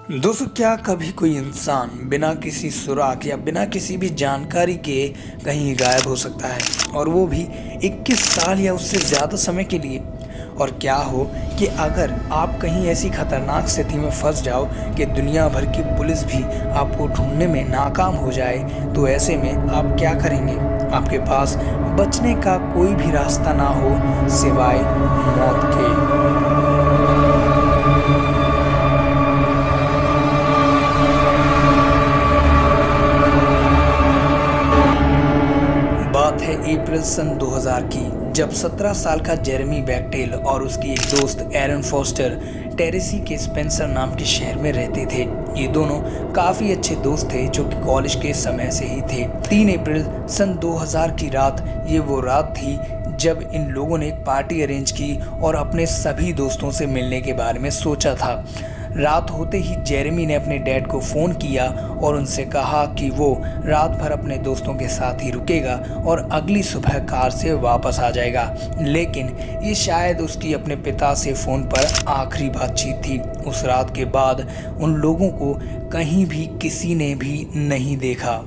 दोस्तों, क्या कभी कोई इंसान बिना किसी सुराग या बिना किसी भी जानकारी के कहीं गायब हो सकता है, और वो भी 21 साल या उससे ज़्यादा समय के लिए। और क्या हो कि अगर आप कहीं ऐसी खतरनाक स्थिति में फंस जाओ कि दुनिया भर की पुलिस भी आपको ढूंढने में नाकाम हो जाए, तो ऐसे में आप क्या करेंगे? आपके पास बचने का कोई भी रास्ता ना हो सिवाय मौत के। बात है अप्रैल सन 2000 की, जब 17 साल का जेरेमी बेक्टेल और उसकी एक दोस्त एरन फोस्टर टेनेसी के स्पेंसर नाम के शहर में रहते थे। ये दोनों काफ़ी अच्छे दोस्त थे जो कि कॉलेज के समय से ही थे। 3 अप्रैल सन 2000 की रात, ये वो रात थी जब इन लोगों ने एक पार्टी अरेंज की और अपने सभी दोस्तों से मिलने के बारे में सोचा था। रात होते ही जेरेमी ने अपने डैड को फ़ोन किया और उनसे कहा कि वो रात भर अपने दोस्तों के साथ ही रुकेगा और अगली सुबह कार से वापस आ जाएगा। लेकिन ये शायद उसकी अपने पिता से फ़ोन पर आखिरी बातचीत थी। उस रात के बाद उन लोगों को कहीं भी किसी ने भी नहीं देखा।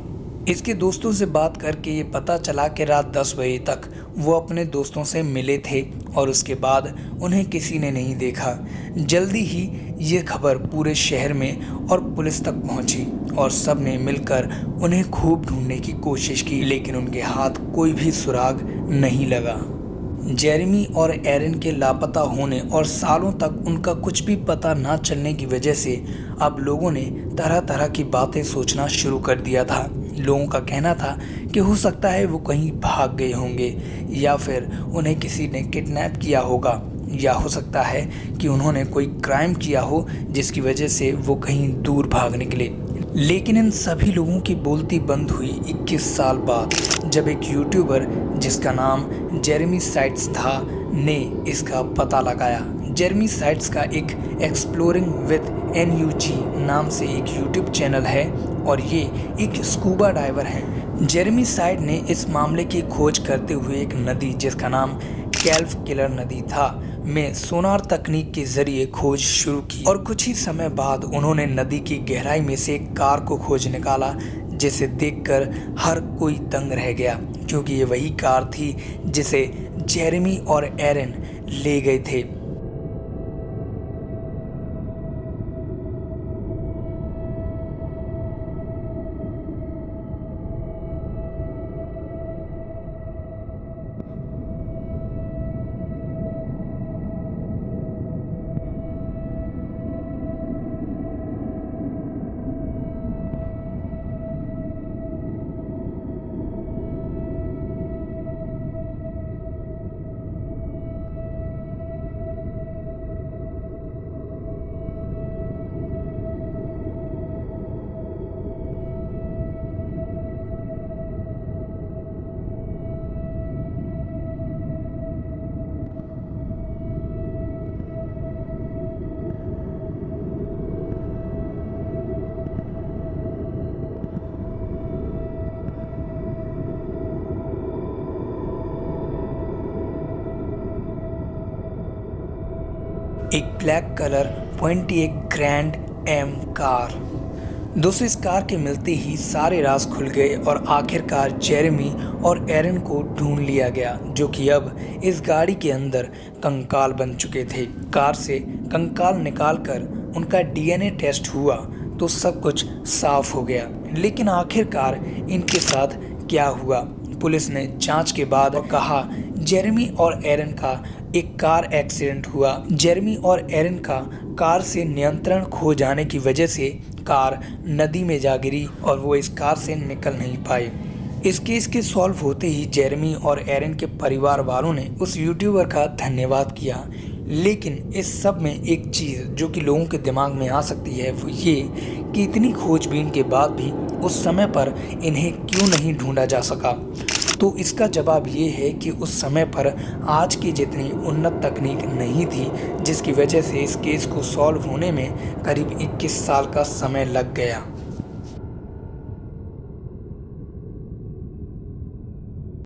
इसके दोस्तों से बात करके ये पता चला कि रात 10 बजे तक वो अपने दोस्तों से मिले थे और उसके बाद उन्हें किसी ने नहीं देखा। जल्दी ही ये खबर पूरे शहर में और पुलिस तक पहुंची और सब ने मिलकर उन्हें खूब ढूंढने की कोशिश की, लेकिन उनके हाथ कोई भी सुराग नहीं लगा। जेरेमी और एरन के लापता होने और सालों तक उनका कुछ भी पता ना चलने की वजह से अब लोगों ने तरह तरह की बातें सोचना शुरू कर दिया था। लोगों का कहना था कि हो सकता है वो कहीं भाग गए होंगे, या फिर उन्हें किसी ने किडनैप किया होगा, या हो सकता है कि उन्होंने कोई क्राइम किया हो जिसकी वजह से वो कहीं दूर भाग निकले। लेकिन इन सभी लोगों की बोलती बंद हुई 21 साल बाद, जब एक यूट्यूबर जिसका नाम जेरेमी साइट्स था ने इसका पता लगाया। जेरेमी साइट्स का एक एक्सप्लोरिंग विद NUG नाम से एक यूट्यूब चैनल है और ये एक स्कूबा डाइवर हैं। जेरेमी साइट ने इस मामले की खोज करते हुए एक नदी जिसका नाम कैल्फ किलर नदी था में सोनार तकनीक के जरिए खोज शुरू की, और कुछ ही समय बाद उन्होंने नदी की गहराई में से एक कार को खोज निकाला, जिसे देखकर हर कोई दंग रह गया, क्योंकि ये वही कार थी जिसे जेरेमी और एरन ले गए थे। एक black colour Pontiac grand Am car. दोस्तों, इस कार के मिलते ही सारे राज खुल गए और आखिरकार जेरेमी और एरन को ढूंढ लिया गया, जो कि अब इस गाड़ी के अंदर कंकाल बन चुके थे। कार से कंकाल निकालकर उनका DNA टेस्ट हुआ तो सब कुछ साफ हो गया। लेकिन आखिरकार इनके साथ क्या हुआ? पुलिस ने जांच के बाद कहा जेरेमी और एरन का एक कार एक्सीडेंट हुआ। जेरेमी और एरन का कार से नियंत्रण खो जाने की वजह से कार नदी में जा गिरी और वो इस कार से निकल नहीं पाए। इस केस के सॉल्व होते ही जेरेमी और एरन के परिवार वालों ने उस यूट्यूबर का धन्यवाद किया। लेकिन इस सब में एक चीज़ जो कि लोगों के दिमाग में आ सकती है वो ये कि इतनी खोजबीन के बाद भी उस समय पर इन्हें क्यों नहीं ढूंढा जा सका। तो इसका जवाब ये है कि उस समय पर आज की जितनी उन्नत तकनीक नहीं थी, जिसकी वजह से इस केस को सॉल्व होने में करीब 21 साल का समय लग गया।